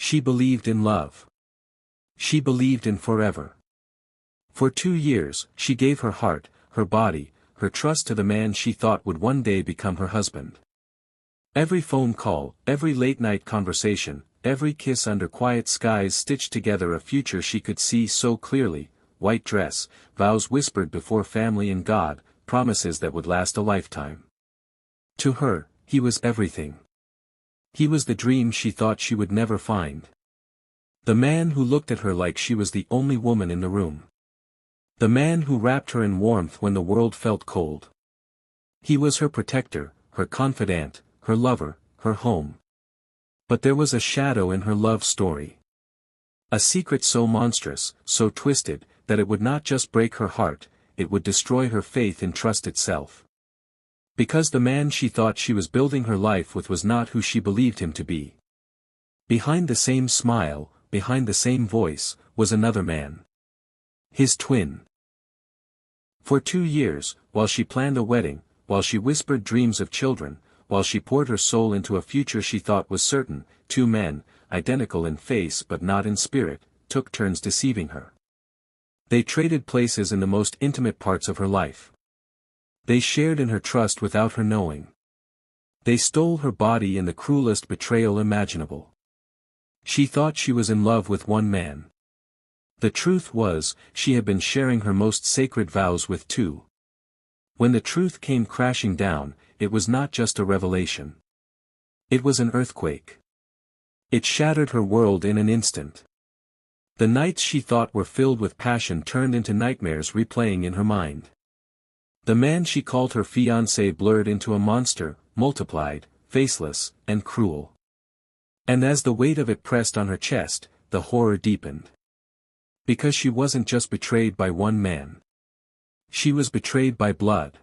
She believed in love. She believed in forever. For 2 years, she gave her heart, her body, her trust to the man she thought would one day become her husband. Every phone call, every late-night conversation, every kiss under quiet skies stitched together a future she could see so clearly: white dress, vows whispered before family and God, promises that would last a lifetime. To her, he was everything. He was the dream she thought she would never find. The man who looked at her like she was the only woman in the room. The man who wrapped her in warmth when the world felt cold. He was her protector, her confidant, her lover, her home. But there was a shadow in her love story. A secret so monstrous, so twisted, that it would not just break her heart, it would destroy her faith in trust itself. Because the man she thought she was building her life with was not who she believed him to be. Behind the same smile, behind the same voice, was another man. His twin. For 2 years, while she planned a wedding, while she whispered dreams of children, while she poured her soul into a future she thought was certain, 2 men, identical in face but not in spirit, took turns deceiving her. They traded places in the most intimate parts of her life. They shared in her trust without her knowing. They stole her body in the cruelest betrayal imaginable. She thought she was in love with one man. The truth was, she had been sharing her most sacred vows with 2. When the truth came crashing down, it was not just a revelation. It was an earthquake. It shattered her world in an instant. The nights she thought were filled with passion turned into nightmares replaying in her mind. The man she called her fiancé blurred into a monster, multiplied, faceless, and cruel. And as the weight of it pressed on her chest, the horror deepened. Because she wasn't just betrayed by one man. She was betrayed by blood.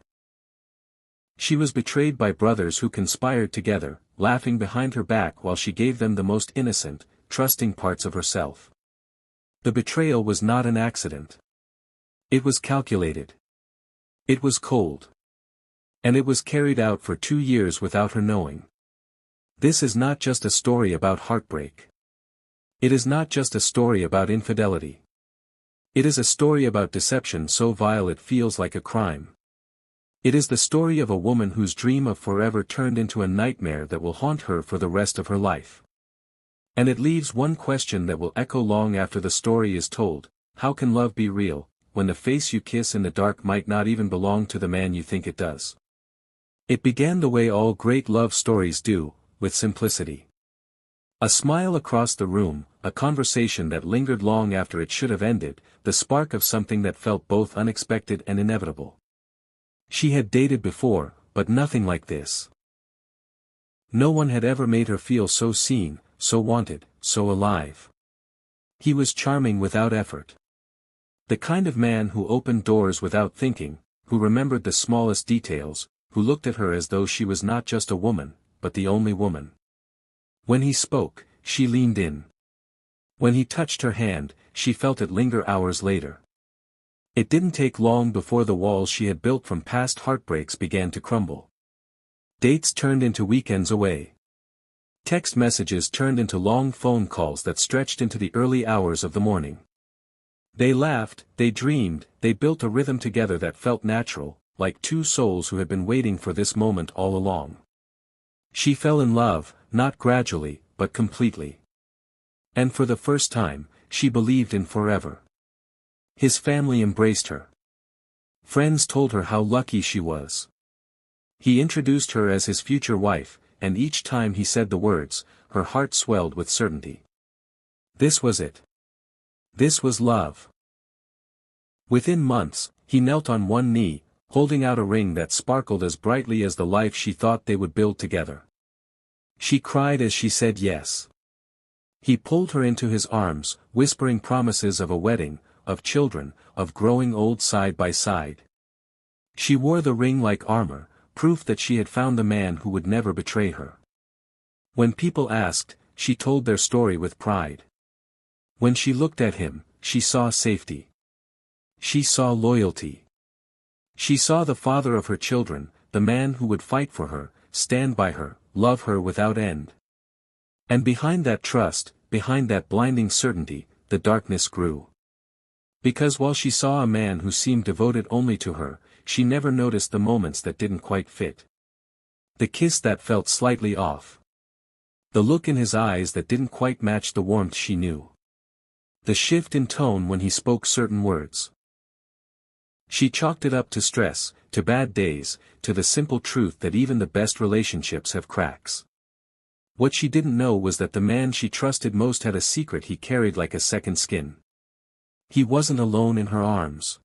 She was betrayed by brothers who conspired together, laughing behind her back while she gave them the most innocent, trusting parts of herself. The betrayal was not an accident. It was calculated. It was cold. And it was carried out for 2 years without her knowing. This is not just a story about heartbreak. It is not just a story about infidelity. It is a story about deception so vile it feels like a crime. It is the story of a woman whose dream of forever turned into a nightmare that will haunt her for the rest of her life. And it leaves one question that will echo long after the story is told: how can love be real, when the face you kiss in the dark might not even belong to the man you think it does? It began the way all great love stories do, with simplicity. A smile across the room, a conversation that lingered long after it should have ended, the spark of something that felt both unexpected and inevitable. She had dated before, but nothing like this. No one had ever made her feel so seen, so wanted, so alive. He was charming without effort. The kind of man who opened doors without thinking, who remembered the smallest details, who looked at her as though she was not just a woman, but the only woman. When he spoke, she leaned in. When he touched her hand, she felt it linger hours later. It didn't take long before the walls she had built from past heartbreaks began to crumble. Dates turned into weekends away. Text messages turned into long phone calls that stretched into the early hours of the morning. They laughed, they dreamed, they built a rhythm together that felt natural, like 2 souls who had been waiting for this moment all along. She fell in love, not gradually, but completely. And for the first time, she believed in forever. His family embraced her. Friends told her how lucky she was. He introduced her as his future wife, and each time he said the words, her heart swelled with certainty. This was it. This was love. Within months, he knelt on one knee, holding out a ring that sparkled as brightly as the life she thought they would build together. She cried as she said yes. He pulled her into his arms, whispering promises of a wedding, of children, of growing old side by side. She wore the ring like armor, proof that she had found the man who would never betray her. When people asked, she told their story with pride. When she looked at him, she saw safety. She saw loyalty. She saw the father of her children, the man who would fight for her, stand by her, love her without end. And behind that trust, behind that blinding certainty, the darkness grew. Because while she saw a man who seemed devoted only to her, she never noticed the moments that didn't quite fit. The kiss that felt slightly off. The look in his eyes that didn't quite match the warmth she knew. The shift in tone when he spoke certain words. She chalked it up to stress, to bad days, to the simple truth that even the best relationships have cracks. What she didn't know was that the man she trusted most had a secret he carried like a second skin. He wasn't alone in her arms.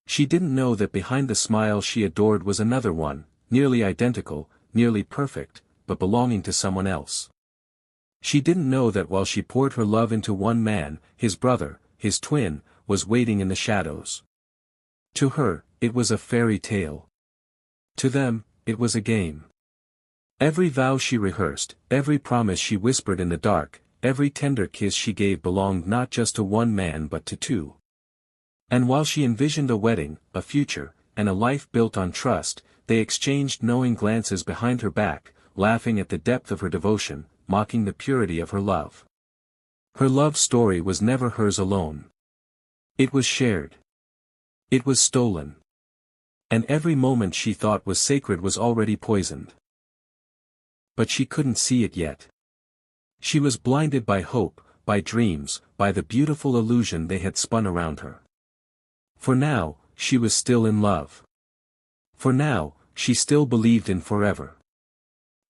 She didn't know that behind the smile she adored was another one, nearly identical, nearly perfect, but belonging to someone else. She didn't know that while she poured her love into one man, his brother, his twin, was waiting in the shadows. To her, it was a fairy tale. To them, it was a game. Every vow she rehearsed, every promise she whispered in the dark, every tender kiss she gave belonged not just to one man but to two. And while she envisioned a wedding, a future, and a life built on trust, they exchanged knowing glances behind her back, laughing at the depth of her devotion, mocking the purity of her love. Her love story was never hers alone. It was shared. It was stolen. And every moment she thought was sacred was already poisoned. But she couldn't see it yet. She was blinded by hope, by dreams, by the beautiful illusion they had spun around her. For now, she was still in love. For now, she still believed in forever.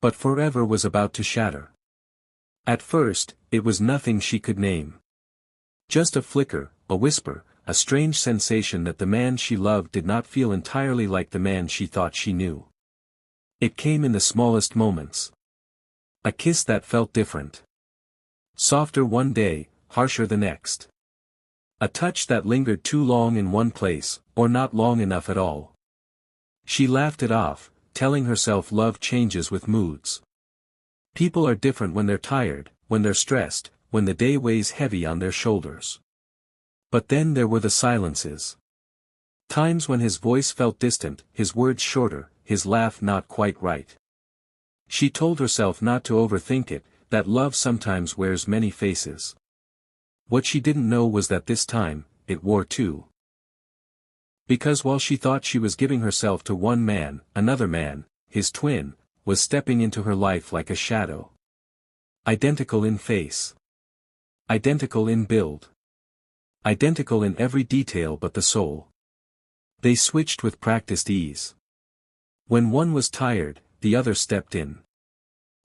But forever was about to shatter. At first, it was nothing she could name. Just a flicker, a whisper, a strange sensation that the man she loved did not feel entirely like the man she thought she knew. It came in the smallest moments. A kiss that felt different. Softer one day, harsher the next. A touch that lingered too long in one place, or not long enough at all. She laughed it off, telling herself love changes with moods. People are different when they're tired, when they're stressed, when the day weighs heavy on their shoulders. But then there were the silences. Times when his voice felt distant, his words shorter, his laugh not quite right. She told herself not to overthink it, that love sometimes wears many faces. What she didn't know was that this time, it wore two. Because while she thought she was giving herself to one man, another man, his twin, was stepping into her life like a shadow. Identical in face. Identical in build. Identical in every detail but the soul. They switched with practiced ease. When one was tired, the other stepped in.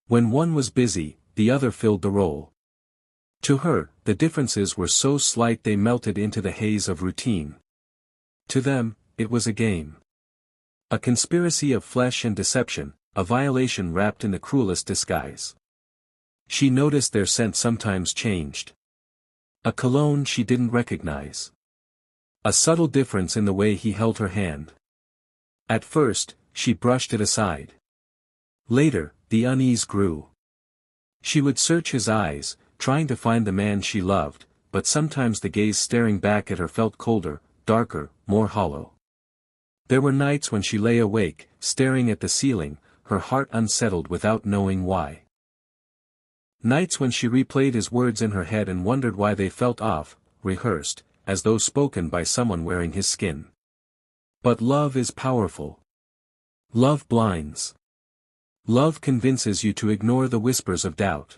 When one was busy, the other filled the role. To her, the differences were so slight they melted into the haze of routine. To them, it was a game. A conspiracy of flesh and deception, a violation wrapped in the cruelest disguise. She noticed their scent sometimes changed. A cologne she didn't recognize. A subtle difference in the way he held her hand. At first, she brushed it aside. Later, the unease grew. She would search his eyes, trying to find the man she loved, but sometimes the gaze staring back at her felt colder, darker, more hollow. There were nights when she lay awake, staring at the ceiling, her heart unsettled without knowing why. Nights when she replayed his words in her head and wondered why they felt off, rehearsed, as though spoken by someone wearing his skin. But love is powerful. Love blinds. Love convinces you to ignore the whispers of doubt.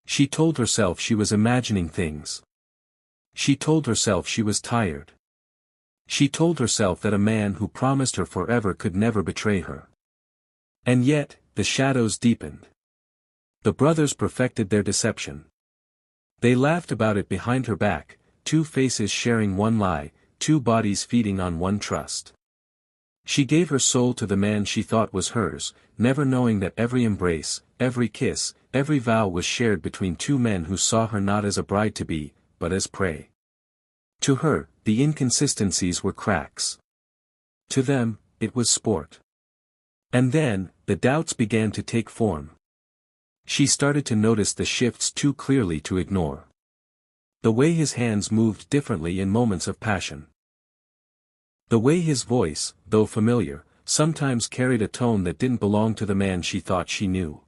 She told herself she was imagining things. She told herself she was tired. She told herself that a man who promised her forever could never betray her. And yet, the shadows deepened. The brothers perfected their deception. They laughed about it behind her back, two faces sharing one lie, two bodies feeding on one trust. She gave her soul to the man she thought was hers, never knowing that every embrace, every kiss, every vow was shared between two men who saw her not as a bride-to-be, but as prey. To her, the inconsistencies were cracks. To them, it was sport. And then, the doubts began to take form. She started to notice the shifts too clearly to ignore. The way his hands moved differently in moments of passion. The way his voice, though familiar, sometimes carried a tone that didn't belong to the man she thought she knew.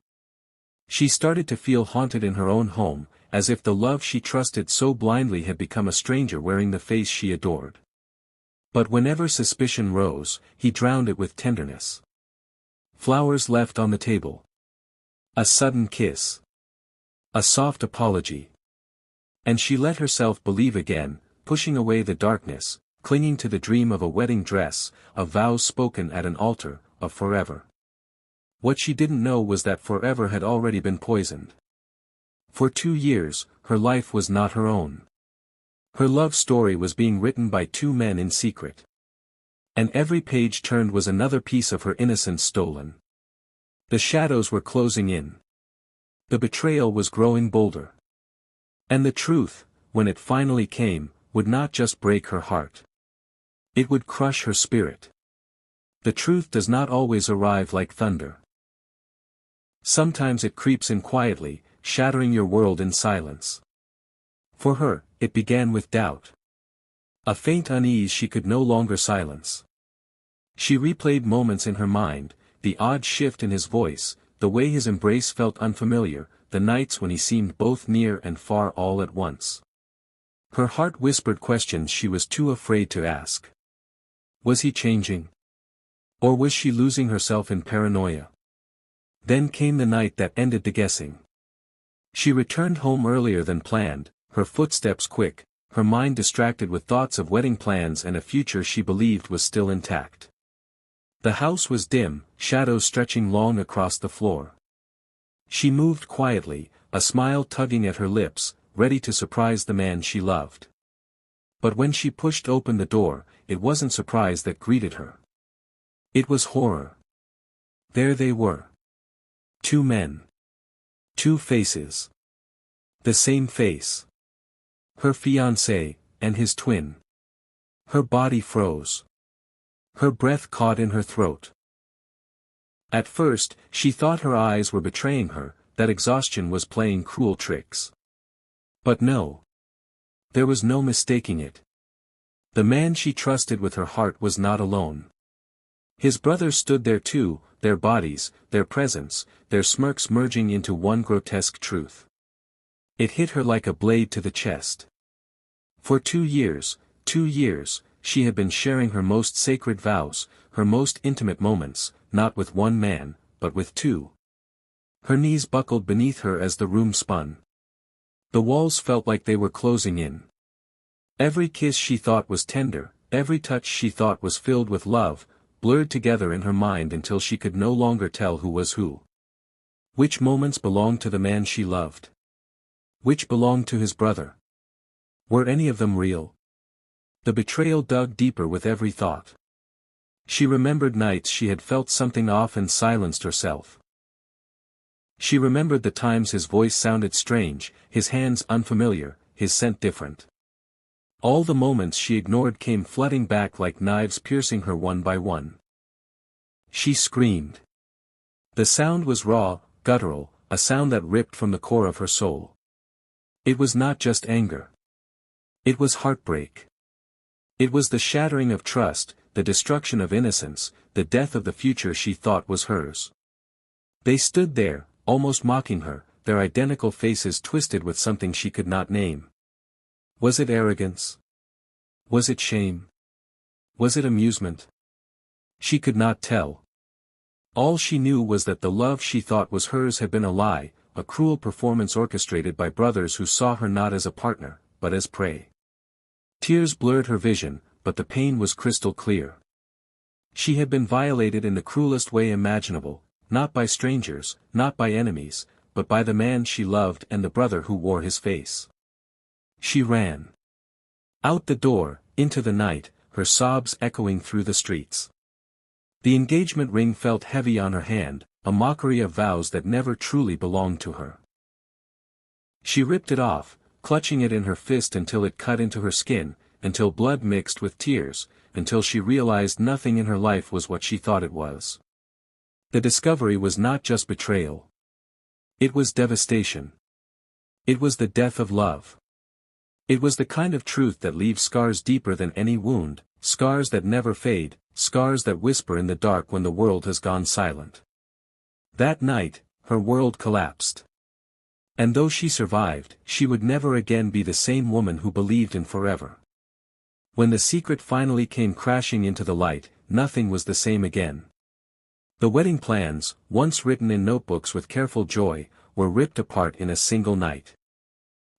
She started to feel haunted in her own home, as if the love she trusted so blindly had become a stranger wearing the face she adored. But whenever suspicion rose, he drowned it with tenderness. Flowers left on the table. A sudden kiss. A soft apology. And she let herself believe again, pushing away the darkness, clinging to the dream of a wedding dress, of vows spoken at an altar, of forever. What she didn't know was that forever had already been poisoned. For 2 years, her life was not her own. Her love story was being written by 2 men in secret. And every page turned was another piece of her innocence stolen. The shadows were closing in. The betrayal was growing bolder. And the truth, when it finally came, would not just break her heart. It would crush her spirit. The truth does not always arrive like thunder. Sometimes it creeps in quietly, shattering your world in silence. For her, it began with doubt. A faint unease she could no longer silence. She replayed moments in her mind, the odd shift in his voice, the way his embrace felt unfamiliar, the nights when he seemed both near and far all at once. Her heart whispered questions she was too afraid to ask. Was he changing? Or was she losing herself in paranoia? Then came the night that ended the guessing. She returned home earlier than planned, her footsteps quick, her mind distracted with thoughts of wedding plans and a future she believed was still intact. The house was dim, shadows stretching long across the floor. She moved quietly, a smile tugging at her lips, ready to surprise the man she loved. But when she pushed open the door, it wasn't surprise that greeted her. It was horror. There they were. 2 men. 2 faces. The same face. Her fiancé, and his twin. Her body froze. Her breath caught in her throat. At first, she thought her eyes were betraying her, that exhaustion was playing cruel tricks. But no. There was no mistaking it. The man she trusted with her heart was not alone. His brothers stood there too, their bodies, their presence, their smirks merging into one grotesque truth. It hit her like a blade to the chest. For 2 years, she had been sharing her most sacred vows, her most intimate moments, not with one man, but with 2. Her knees buckled beneath her as the room spun. The walls felt like they were closing in. Every kiss she thought was tender, every touch she thought was filled with love, blurred together in her mind until she could no longer tell who was who. Which moments belonged to the man she loved? Which belonged to his brother? Were any of them real? The betrayal dug deeper with every thought. She remembered nights she had felt something off and silenced herself. She remembered the times his voice sounded strange, his hands unfamiliar, his scent different. All the moments she ignored came flooding back like knives piercing her one by one. She screamed. The sound was raw, guttural, a sound that ripped from the core of her soul. It was not just anger. It was heartbreak. It was the shattering of trust, the destruction of innocence, the death of the future she thought was hers. They stood there, almost mocking her, their identical faces twisted with something she could not name. Was it arrogance? Was it shame? Was it amusement? She could not tell. All she knew was that the love she thought was hers had been a lie, a cruel performance orchestrated by brothers who saw her not as a partner, but as prey. Tears blurred her vision, but the pain was crystal clear. She had been violated in the cruelest way imaginable, not by strangers, not by enemies, but by the man she loved and the brother who wore his face. She ran. Out the door, into the night, her sobs echoing through the streets. The engagement ring felt heavy on her hand, a mockery of vows that never truly belonged to her. She ripped it off, clutching it in her fist until it cut into her skin, until blood mixed with tears, until she realized nothing in her life was what she thought it was. The discovery was not just betrayal. It was devastation. It was the death of love. It was the kind of truth that leaves scars deeper than any wound, scars that never fade, scars that whisper in the dark when the world has gone silent. That night, her world collapsed. And though she survived, she would never again be the same woman who believed in forever. When the secret finally came crashing into the light, nothing was the same again. The wedding plans, once written in notebooks with careful joy, were ripped apart in a single night.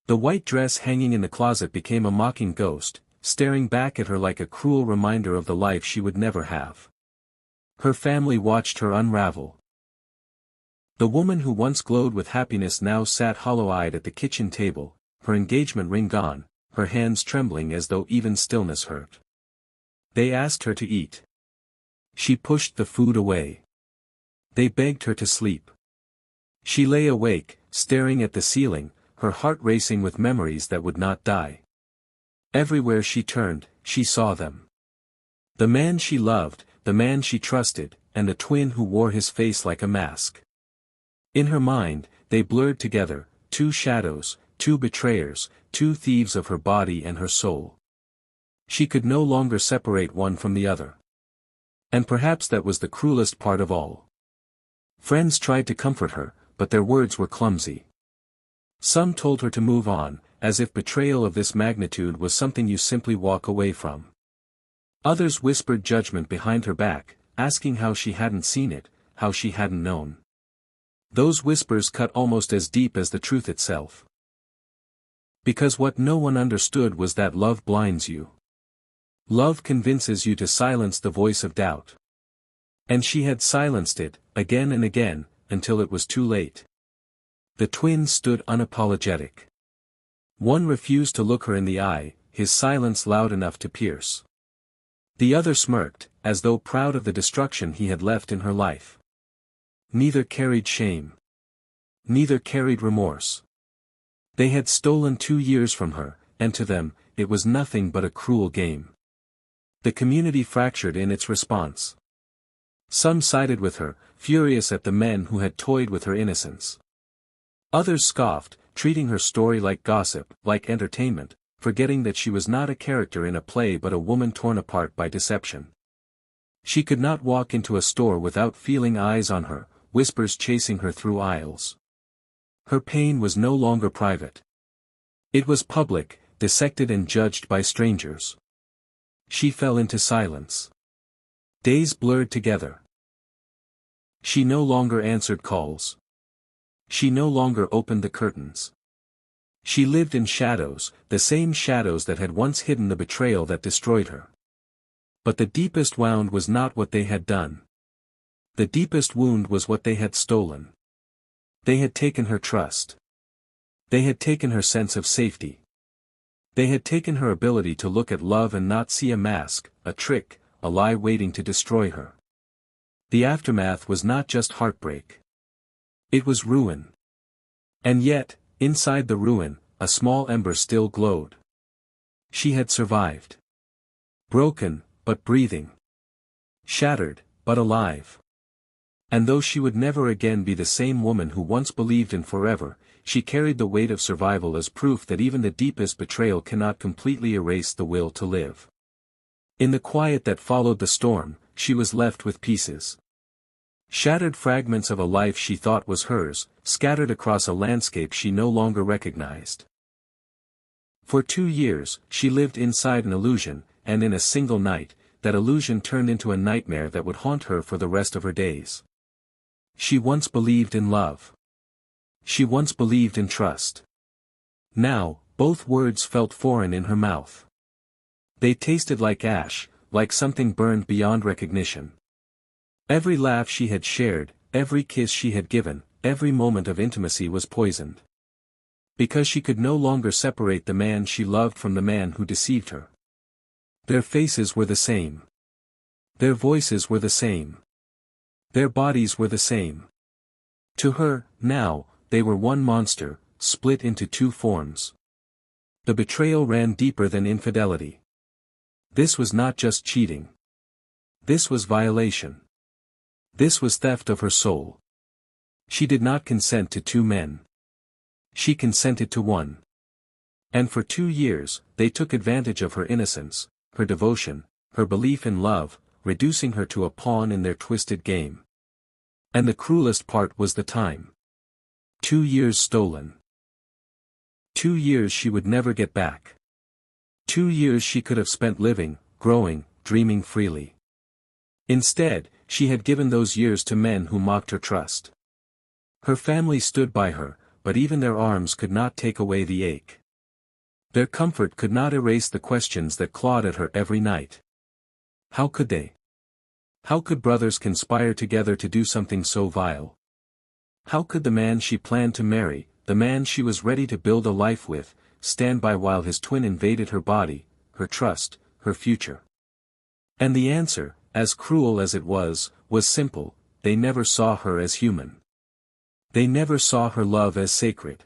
The white dress hanging in the closet became a mocking ghost, staring back at her like a cruel reminder of the life she would never have. Her family watched her unravel. The woman who once glowed with happiness now sat hollow-eyed at the kitchen table, her engagement ring gone, her hands trembling as though even stillness hurt. They asked her to eat. She pushed the food away. They begged her to sleep. She lay awake, staring at the ceiling, her heart racing with memories that would not die. Everywhere she turned, she saw them. The man she loved, the man she trusted, and the twin who wore his face like a mask. In her mind, they blurred together, two shadows, two betrayers, two thieves of her body and her soul. She could no longer separate one from the other. And perhaps that was the cruelest part of all. Friends tried to comfort her, but their words were clumsy. Some told her to move on, as if betrayal of this magnitude was something you simply walk away from. Others whispered judgment behind her back, asking how she hadn't seen it, how she hadn't known. Those whispers cut almost as deep as the truth itself. Because what no one understood was that love blinds you. Love convinces you to silence the voice of doubt. And she had silenced it, again and again, until it was too late. The twins stood unapologetic. One refused to look her in the eye, his silence loud enough to pierce. The other smirked, as though proud of the destruction he had left in her life. Neither carried shame. Neither carried remorse. They had stolen 2 years from her, and to them, it was nothing but a cruel game. The community fractured in its response. Some sided with her, furious at the men who had toyed with her innocence. Others scoffed, treating her story like gossip, like entertainment, forgetting that she was not a character in a play but a woman torn apart by deception. She could not walk into a store without feeling eyes on her, whispers chasing her through aisles. Her pain was no longer private. It was public, dissected and judged by strangers. She fell into silence. Days blurred together. She no longer answered calls. She no longer opened the curtains. She lived in shadows, the same shadows that had once hidden the betrayal that destroyed her. But the deepest wound was not what they had done. The deepest wound was what they had stolen. They had taken her trust. They had taken her sense of safety. They had taken her ability to look at love and not see a mask, a trick, a lie waiting to destroy her. The aftermath was not just heartbreak. It was ruin. And yet, inside the ruin, a small ember still glowed. She had survived. Broken, but breathing. Shattered, but alive. And though she would never again be the same woman who once believed in forever, she carried the weight of survival as proof that even the deepest betrayal cannot completely erase the will to live. In the quiet that followed the storm, she was left with pieces. Shattered fragments of a life she thought was hers, scattered across a landscape she no longer recognized. For 2 years, she lived inside an illusion, and in a single night, that illusion turned into a nightmare that would haunt her for the rest of her days. She once believed in love. She once believed in trust. Now, both words felt foreign in her mouth. They tasted like ash, like something burned beyond recognition. Every laugh she had shared, every kiss she had given, every moment of intimacy was poisoned. Because she could no longer separate the man she loved from the man who deceived her. Their faces were the same. Their voices were the same. Their bodies were the same. To her, now, they were one monster, split into 2 forms. The betrayal ran deeper than infidelity. This was not just cheating. This was violation. This was theft of her soul. She did not consent to 2 men. She consented to one. And for 2 years, they took advantage of her innocence, her devotion, her belief in love, reducing her to a pawn in their twisted game. And the cruelest part was the time. 2 years stolen. 2 years she would never get back. 2 years she could have spent living, growing, dreaming freely. Instead, she had given those years to men who mocked her trust. Her family stood by her, but even their arms could not take away the ache. Their comfort could not erase the questions that clawed at her every night. How could they? How could brothers conspire together to do something so vile? How could the man she planned to marry, the man she was ready to build a life with, stand by while his twin invaded her body, her trust, her future? And the answer, as cruel as it was simple: they never saw her as human. They never saw her love as sacred.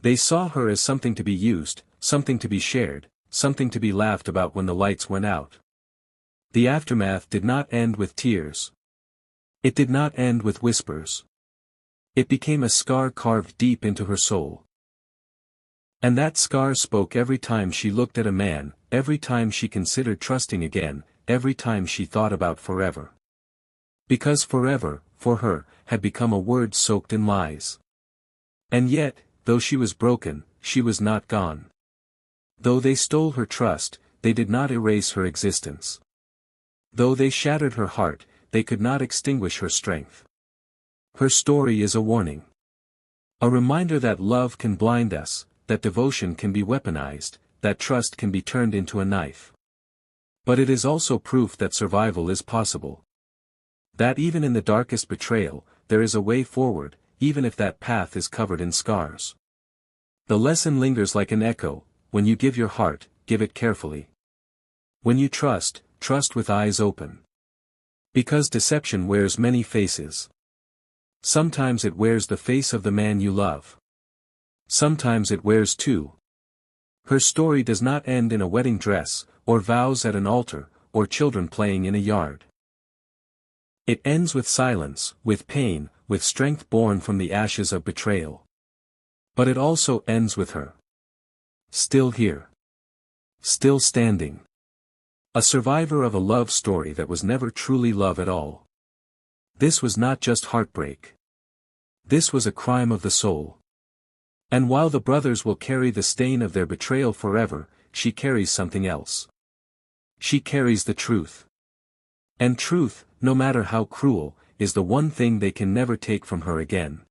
They saw her as something to be used, something to be shared, something to be laughed about when the lights went out. The aftermath did not end with tears. It did not end with whispers. It became a scar carved deep into her soul. And that scar spoke every time she looked at a man, every time she considered trusting again, every time she thought about forever. Because forever, for her, had become a word soaked in lies. And yet, though she was broken, she was not gone. Though they stole her trust, they did not erase her existence. Though they shattered her heart, they could not extinguish her strength. Her story is a warning. A reminder that love can blind us, that devotion can be weaponized, that trust can be turned into a knife. But it is also proof that survival is possible. That even in the darkest betrayal, there is a way forward, even if that path is covered in scars. The lesson lingers like an echo: when you give your heart, give it carefully. When you trust, trust with eyes open. Because deception wears many faces. Sometimes it wears the face of the man you love. Sometimes it wears two. Her story does not end in a wedding dress, or vows at an altar, or children playing in a yard. It ends with silence, with pain, with strength born from the ashes of betrayal. But it also ends with her. Still here. Still standing. A survivor of a love story that was never truly love at all. This was not just heartbreak. This was a crime of the soul. And while the brothers will carry the stain of their betrayal forever, she carries something else. She carries the truth. And truth, no matter how cruel, is the one thing they can never take from her again.